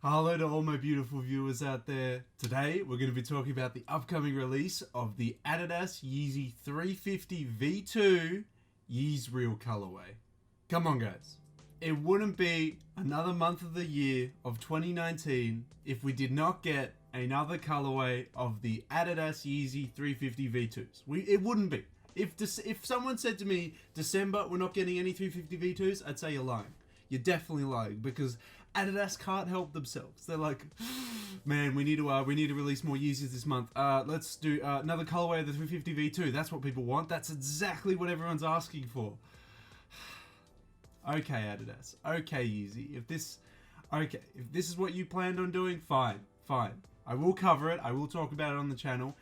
Hello to all my beautiful viewers out there. Today we're going to be talking about the upcoming release of the Adidas Yeezy 350 V2 Yeezreel colorway. Come on guys, it wouldn't be another month of the year of 2019 if we did not get another colorway of the Adidas Yeezy 350 V2s. It wouldn't be. If someone said to me, December we're not getting any 350 V2s, I'd say you're lying. You're definitely lying, because Adidas can't help themselves. They're like, man, we need to release more Yeezys this month. Let's do another colorway of the 350 V2. That's what people want. That's exactly what everyone's asking for. Okay, Adidas. Okay, Yeezy. If this is what you planned on doing, fine. I will cover it. I will talk about it on the channel.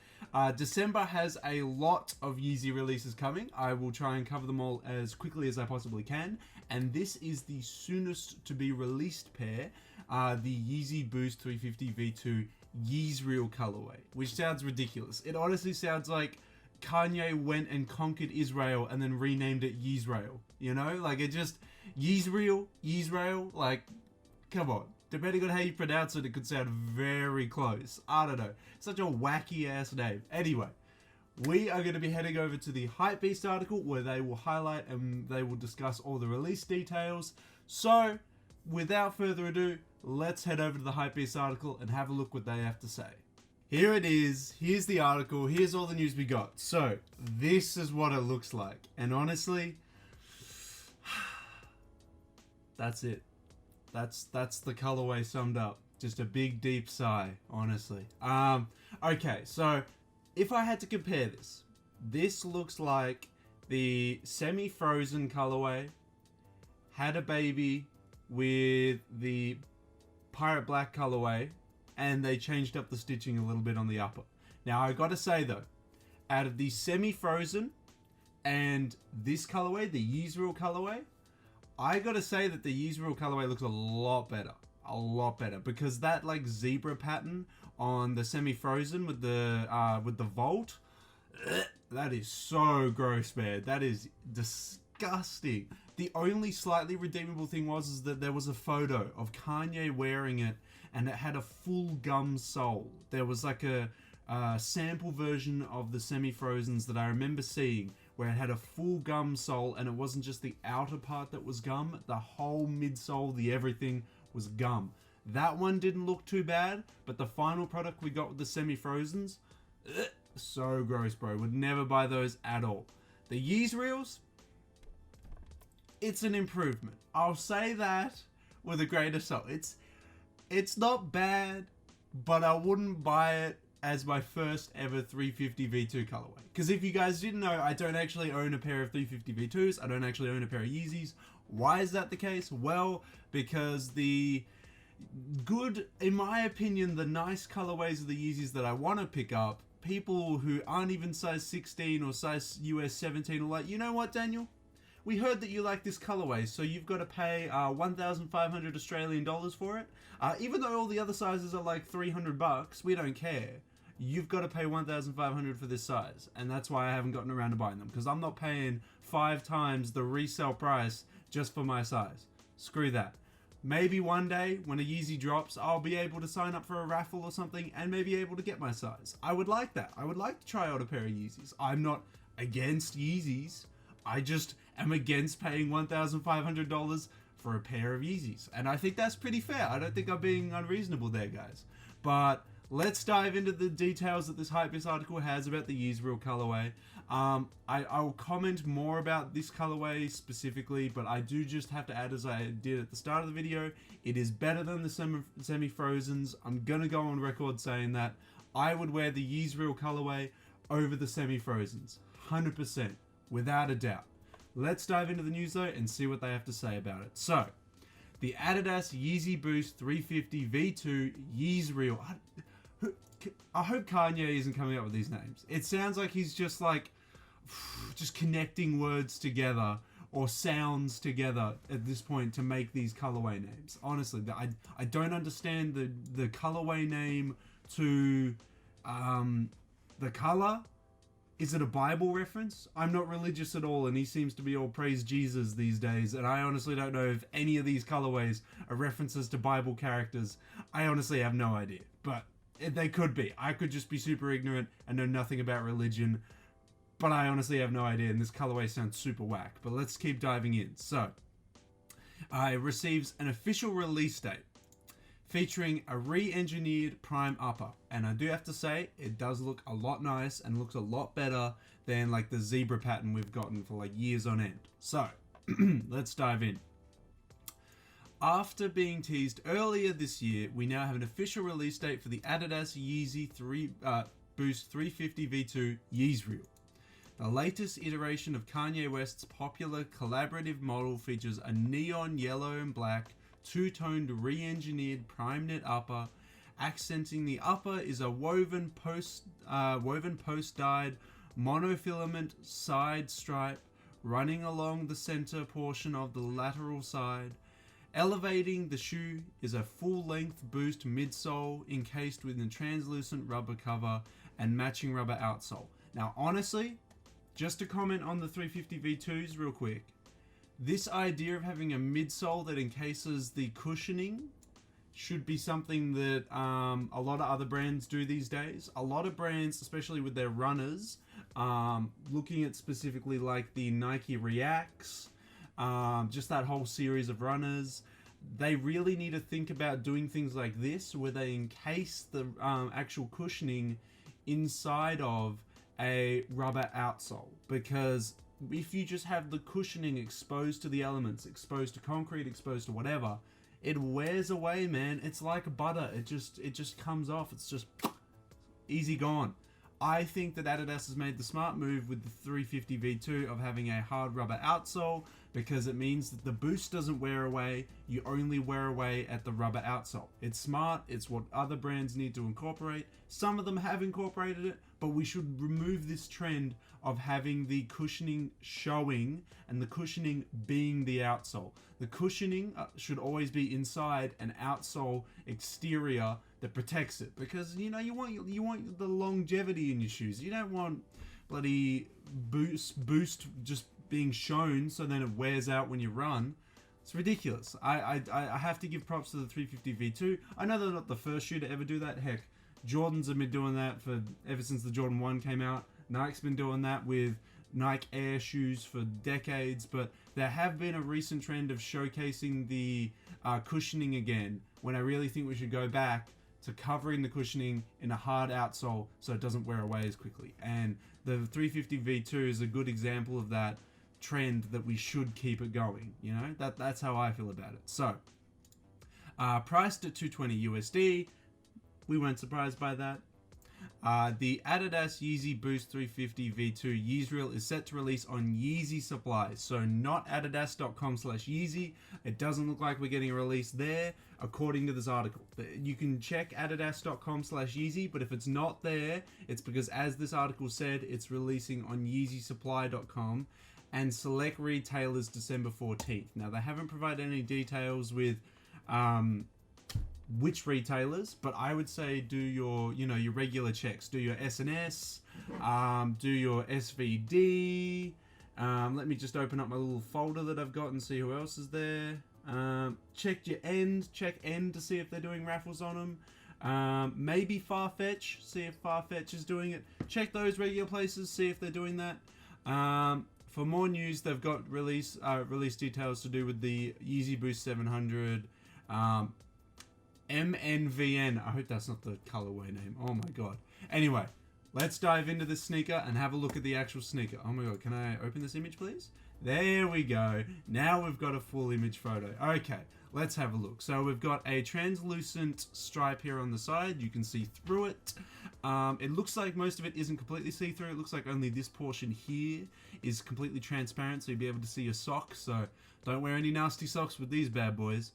December has a lot of Yeezy releases coming. I will try and cover them all as quickly as I possibly can. And this is the soonest to be released pair, the Yeezy Boost 350 V2 Yeezreel colorway, which sounds ridiculous. It honestly sounds like Kanye went and conquered Israel and then renamed it Yeezreel. You know, like it just Yeezreel. Like, come on. Depending on how you pronounce it, it could sound very close. I don't know. Such a wacky ass name. Anyway, we are going to be heading over to the Hypebeast article where they will highlight and they will discuss all the release details. So, without further ado, let's head over to the Hypebeast article and have a look what they have to say. Here it is. Here's the article. Here's all the news we got. So, this is what it looks like. And honestly, that's it. That's the colorway summed up. Just a big deep sigh, honestly. Okay, so if I had to compare this looks like the semi-frozen colorway had a baby with the pirate black colorway, and they changed up the stitching a little bit on the upper. Now I gotta say though, out of the semi-frozen and this colorway, the Yeezreel colorway, I gotta say that the Yeezreel colorway looks a lot better, because that like zebra pattern on the semi-frozen with the Volt, that is so gross, man. That is disgusting. The only slightly redeemable thing is that there was a photo of Kanye wearing it, and it had a full gum sole. There was like a sample version of the semi-frozens that I remember seeing, where it had a full gum sole, and it wasn't just the outer part that was gum, the whole midsole, the everything was gum. That one didn't look too bad, but the final product we got with the semi-frozens, so gross, bro. Would never buy those at all. The Yeezreels, it's an improvement. I'll say that with a grain of salt. It's not bad, but I wouldn't buy it as my first ever 350 V2 colorway. Because if you guys didn't know, I don't actually own a pair of 350 V2s. I don't actually own a pair of Yeezys. Why is that the case? Well, because the good, in my opinion, the nice colorways of the Yeezys that I want to pick up, people who aren't even size 16 or size US 17 are like, you know what, Daniel? We heard that you like this colorway, so you've got to pay 1,500 Australian dollars for it. Even though all the other sizes are like 300 bucks, we don't care. You've got to pay 1,500 for this size, and that's why I haven't gotten around to buying them, because I'm not paying 5 times the resale price just for my size. Screw that. Maybe one day when a Yeezy drops, I'll be able to sign up for a raffle or something and maybe able to get my size. I would like that. I would like to try out a pair of Yeezys. I'm not against Yeezys. I just am against paying $1,500 for a pair of Yeezys, and I think that's pretty fair. I don't think I'm being unreasonable there, guys. But let's dive into the details that this Hypebeast article has about the Yeezreel colorway. I'll comment more about this colorway specifically, but I do just have to add, as I did at the start of the video, it is better than the semi-frozens. I'm gonna go on record saying that I would wear the Yeezreel colorway over the semi-frozens, 100%, without a doubt. Let's dive into the news though and see what they have to say about it. So, the Adidas Yeezy Boost 350 V2 Yeezreel. I hope Kanye isn't coming up with these names. It sounds like he's just like, just connecting words together or sounds together at this point to make these colorway names. Honestly, I don't understand the colorway name to the color Is it a Bible reference? I'm not religious at all, and he seems to be all praise Jesus these days, and I honestly don't know if any of these colorways are references to Bible characters. I honestly have no idea, but they could be. I could just be super ignorant and know nothing about religion, but I honestly have no idea, and this colorway sounds super whack. But let's keep diving in. So, it receives an official release date featuring a re-engineered prime upper, and I do have to say it does look a lot nice and looks a lot better than like the zebra pattern we've gotten for like years on end. So let's dive in. After being teased earlier this year, we now have an official release date for the Adidas Yeezy Boost 350 V2 Yeezreel. The latest iteration of Kanye West's popular collaborative model features a neon yellow and black two-toned re-engineered prime knit upper. Accenting the upper is a woven post-dyed monofilament side stripe running along the center portion of the lateral side. Elevating the shoe is a full-length Boost midsole encased with a translucent rubber cover and matching rubber outsole. Now, honestly, just to comment on the 350 V2s real quick, this idea of having a midsole that encases the cushioning should be something that a lot of other brands do these days. A lot of brands, especially with their runners, looking at specifically like the Nike Reacts, just that whole series of runners, they really need to think about doing things like this where they encase the actual cushioning inside of a rubber outsole, because if you just have the cushioning exposed to the elements, exposed to concrete, exposed to whatever, it wears away, man. It's like butter. It just comes off. It's just easy gone. I think that Adidas has made the smart move with the 350 V2 of having a hard rubber outsole, because it means that the Boost doesn't wear away. You only wear away at the rubber outsole. It's smart. It's what other brands need to incorporate. Some of them have incorporated it, but we should remove this trend of having the cushioning showing and the cushioning being the outsole. The cushioning should always be inside an outsole exterior that protects it, because you want the longevity in your shoes. You don't want bloody boost just being shown so then it wears out when you run. It's ridiculous. I have to give props to the 350 V2. I know they're not the first shoe to ever do that. Heck, Jordans have been doing that for ever since the Jordan 1 came out. Nike's been doing that with Nike Air shoes for decades, but there have been a recent trend of showcasing the cushioning again, when I really think we should go back to covering the cushioning in a hard outsole so it doesn't wear away as quickly. And the 350 V2 is a good example of that trend, that we should keep it going. You know, that's how I feel about it. So, priced at $220 USD, we weren't surprised by that. The Adidas Yeezy Boost 350 V2 Yeezreel is set to release on Yeezy supplies, so not adidas.com/Yeezy. It doesn't look like we're getting a release there, according to this article. You can check adidas.com/Yeezy, but if it's not there, it's because, as this article said, it's releasing on YeezySupply.com and select retailers December 14th. Now, they haven't provided any details with which retailers, but I would say do your regular checks. Do your S&S, do your SVD. Let me just open up my little folder that I've got and see who else is there. Check End to see if they're doing raffles on them. Maybe Farfetch, see if Farfetch is doing it. Check those regular places, see if they're doing that. For more news, they've got release details to do with the Yeezy Boost 700. MNVN. I hope that's not the colorway name. Oh my god. Anyway, let's dive into the sneaker and have a look at the actual sneaker. Oh my god, can I open this image, please? There we go. Now we've got a full image photo. Okay, let's have a look. So we've got a translucent stripe here on the side. You can see through it. It looks like most of it isn't completely see-through. It looks like only this portion here is completely transparent, so you'll be able to see your socks. So don't wear any nasty socks with these bad boys.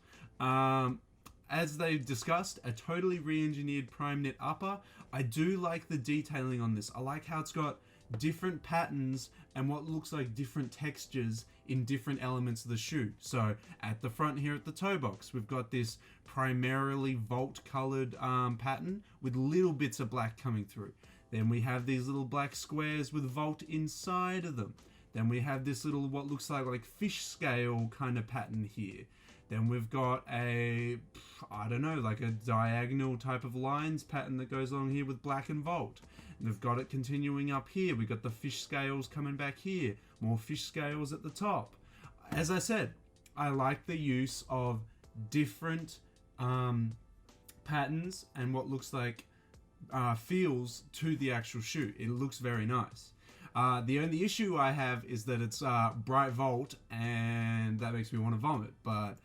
As they've discussed, a totally re-engineered prime knit upper. I do like the detailing on this. I like how it's got different patterns and what looks like different textures in different elements of the shoe. So at the front here at the toe box, we've got this primarily vault colored pattern with little bits of black coming through. Then we have these little black squares with Volt inside of them. Then we have this little, what looks like fish scale kind of pattern here. Then we've got a, I don't know, like a diagonal type of lines pattern that goes along here with black and Volt. And we've got it continuing up here. We've got the fish scales coming back here. More fish scales at the top. As I said, I like the use of different patterns and what looks like feels to the actual shoe. It looks very nice. The only issue I have is that it's bright Volt, and that makes me want to vomit, but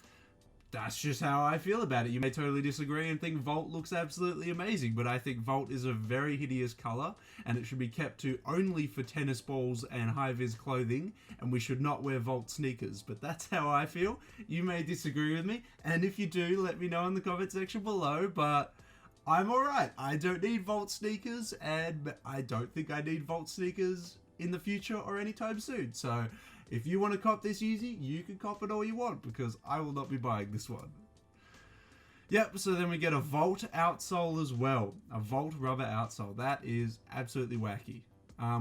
that's just how I feel about it. You may totally disagree and think Volt looks absolutely amazing, but I think Volt is a very hideous color, and it should be kept to only for tennis balls and high-vis clothing, and we should not wear Volt sneakers, but that's how I feel. You may disagree with me, and if you do, let me know in the comment section below, but I'm alright. I don't need Volt sneakers, and I don't think I need Volt sneakers in the future or anytime soon. So if you want to cop this Yeezy, you can cop it all you want, because I will not be buying this one. Yep, so then we get a Volt outsole as well. A Volt rubber outsole. That is absolutely wacky.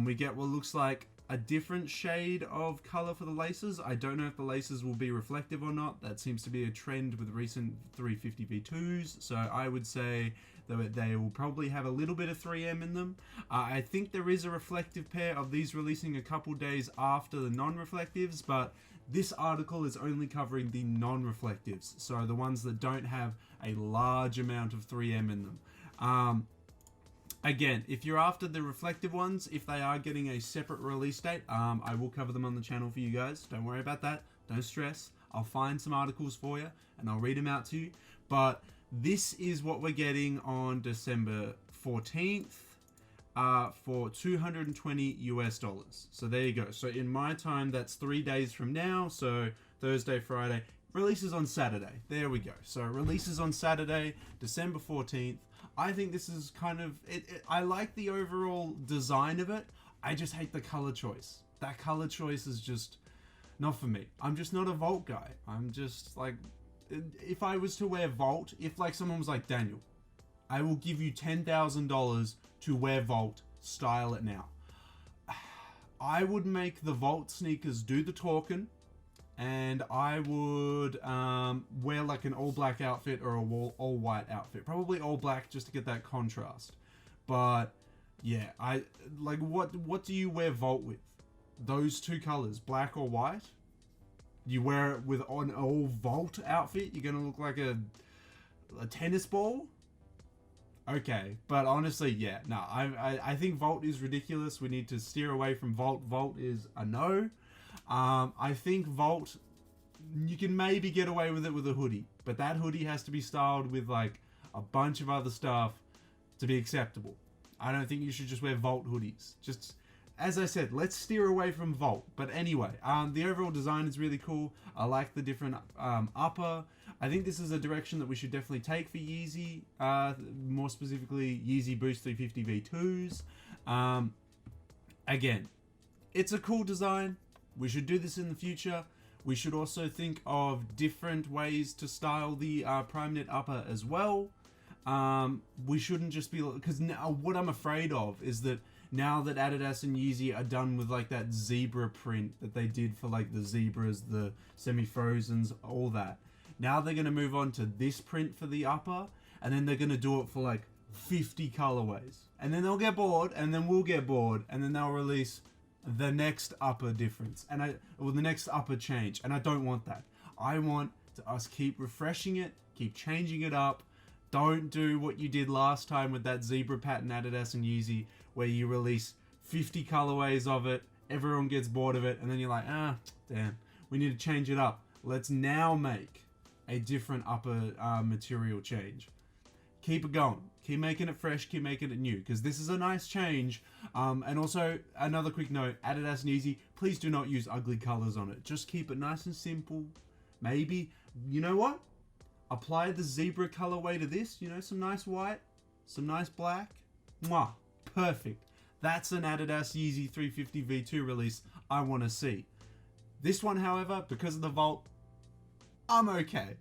We get what looks like a different shade of color for the laces. I don't know if the laces will be reflective or not. That seems to be a trend with recent 350 V2s. So I would say that they will probably have a little bit of 3M in them. I think there is a reflective pair of these releasing a couple days after the non-reflectives, but this article is only covering the non-reflectives, so the ones that don't have a large amount of 3M in them. Again, if you're after the reflective ones, if they are getting a separate release date, I will cover them on the channel for you guys. Don't worry about that. Don't stress. I'll find some articles for you and I'll read them out to you. But this is what we're getting on December 14th for $220 US. So there you go. So in my time, that's 3 days from now. So Thursday, Friday. Releases on Saturday. There we go. So releases on Saturday, December 14th. I think this is kind of, I like the overall design of it. I just hate the color choice. That color choice is just not for me. I'm just not a Volt guy. I'm just like, if I was to wear Volt, if like someone was like, Daniel, I will give you $10,000 to wear Volt, style it now. I would make the Volt sneakers do the talking, and I would wear like an all black outfit or a all white outfit. Probably all black just to get that contrast. But yeah, I like what do you wear Volt with? Those two colors, black or white? You wear it with an all Volt outfit? You're gonna look like a tennis ball? Okay, but honestly, yeah, no, I think Volt is ridiculous. We need to steer away from Volt. Volt is a no. I think Volt, you can maybe get away with it with a hoodie, but that hoodie has to be styled with like a bunch of other stuff to be acceptable. I don't think you should just wear Volt hoodies. Just, as I said, let's steer away from Volt. But anyway, the overall design is really cool. I like the different upper. I think this is a direction that we should definitely take for Yeezy, more specifically Yeezy Boost 350 V2s. Again, it's a cool design. We should do this in the future. We should also think of different ways to style the prime knit upper as well. We shouldn't just be, because now what I'm afraid of is that now that Adidas and Yeezy are done with like that zebra print that they did for like the zebras, the semi-frozens, all that. Now they're going to move on to this print for the upper, and then they're going to do it for like 50 colorways. And then they'll get bored, and then we'll get bored, and then they'll release the next upper difference, and the next upper change, and I don't want that. I want us keep refreshing it, keep changing it up. Don't do what you did last time with that zebra pattern Adidas and Yeezy, where you release 50 colorways of it, everyone gets bored of it, and then you're like, damn, we need to change it up. Let's now make a different upper material change. Keep it going. Keep making it fresh, keep making it new, because this is a nice change. And also, another quick note, Adidas and Yeezy, please do not use ugly colors on it. Just keep it nice and simple. Maybe, you know what? Apply the zebra colorway to this, you know, some nice white, some nice black. Mwah, perfect. That's an Adidas Yeezy 350 V2 release I want to see. This one, however, because of the Volt, I'm okay.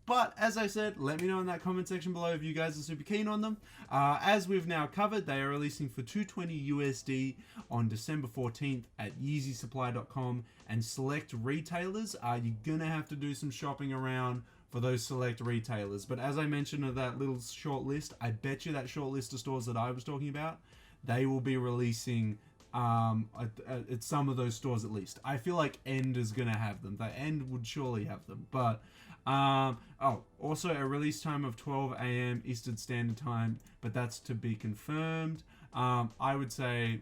But as I said, let me know in that comment section below if you guys are super keen on them. As we've now covered, they are releasing for $220 USD on December 14th at YeezySupply.com and select retailers. You're gonna have to do some shopping around for those select retailers. But as I mentioned in that little short list, I bet you that short list of stores that I was talking about, they will be releasing at some of those stores at least. I feel like End is gonna have them. The End would surely have them, but also a release time of 12 a.m. Eastern Standard Time, but that's to be confirmed. I would say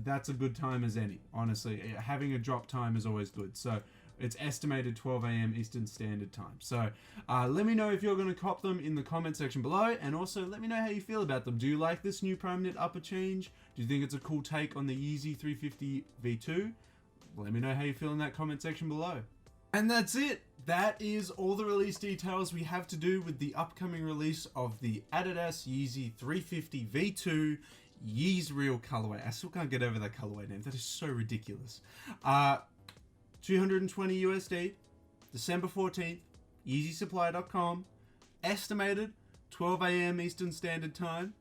that's a good time as any, honestly. Having a drop time is always good. So it's estimated 12 a.m. Eastern Standard Time. So let me know if you're going to cop them in the comment section below, and also let me know how you feel about them. Do you like this new Prime Knit upper change? Do you think it's a cool take on the Yeezy 350 V2? Let me know how you feel in that comment section below. And that's it. That is all the release details we have to do with the upcoming release of the Adidas Yeezy 350 V2 Yeezreel colorway. I still can't get over that colorway name. That is so ridiculous. 220 USD, December 14th, YeezySupply.com. Estimated 12 a.m. Eastern Standard Time.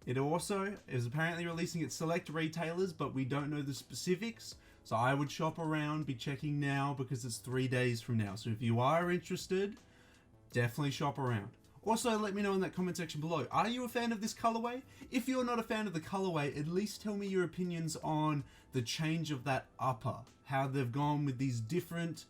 It also is apparently releasing at select retailers, but we don't know the specifics. So I would shop around, be checking now because it's 3 days from now. So if you are interested, definitely shop around. Also, let me know in that comment section below. Are you a fan of this colorway? If you're not a fan of the colorway, at least tell me your opinions on the change of that upper. How they've gone with these different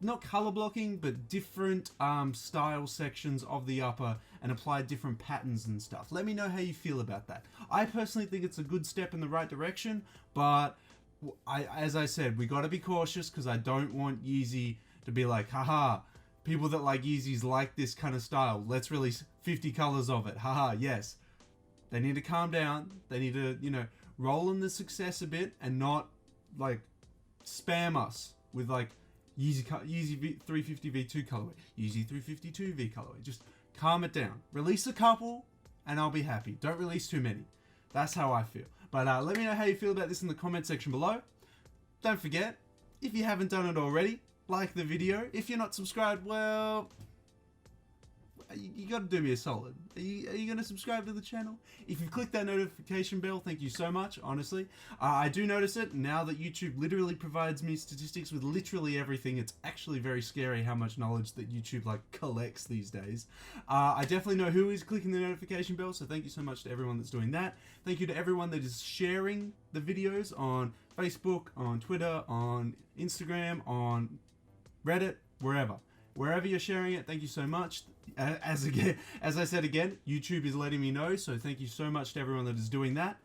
not color blocking, but different style sections of the upper and applied different patterns and stuff. Let me know how you feel about that. I personally think it's a good step in the right direction, but as I said, we got to be cautious because I don't want Yeezy to be like, haha, people that like Yeezys like this kind of style. Let's release 50 colors of it. Haha, yes. They need to calm down. They need to, roll in the success a bit and not like spam us with like Yeezy 350 V2 colorway, Yeezy 352 V colorway. Just calm it down. Release a couple and I'll be happy. Don't release too many. That's how I feel. But let me know how you feel about this in the comment section below. Don't forget, if you haven't done it already, like the video. If you're not subscribed, well, you got to do me a solid. Are you going to subscribe to the channel? If you click that notification bell, thank you so much, honestly. I do notice it now that YouTube literally provides me statistics with literally everything. It's actually very scary how much knowledge that YouTube collects these days. I definitely know who is clicking the notification bell, so thank you so much to everyone that's doing that. Thank you to everyone that is sharing the videos on Facebook, on Twitter, on Instagram, on Reddit, wherever. Wherever you're sharing it, thank you so much. As I said again, YouTube is letting me know, so thank you so much to everyone that is doing that.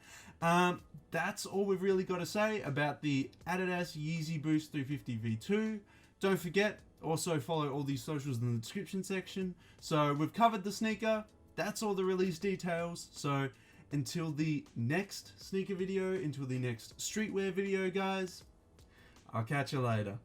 That's all we've really got to say about the Adidas Yeezy Boost 350 V2. Don't forget, also follow all these socials in the description section. So we've covered the sneaker. That's all the release details. So until the next sneaker video, until the next streetwear video, guys, I'll catch you later.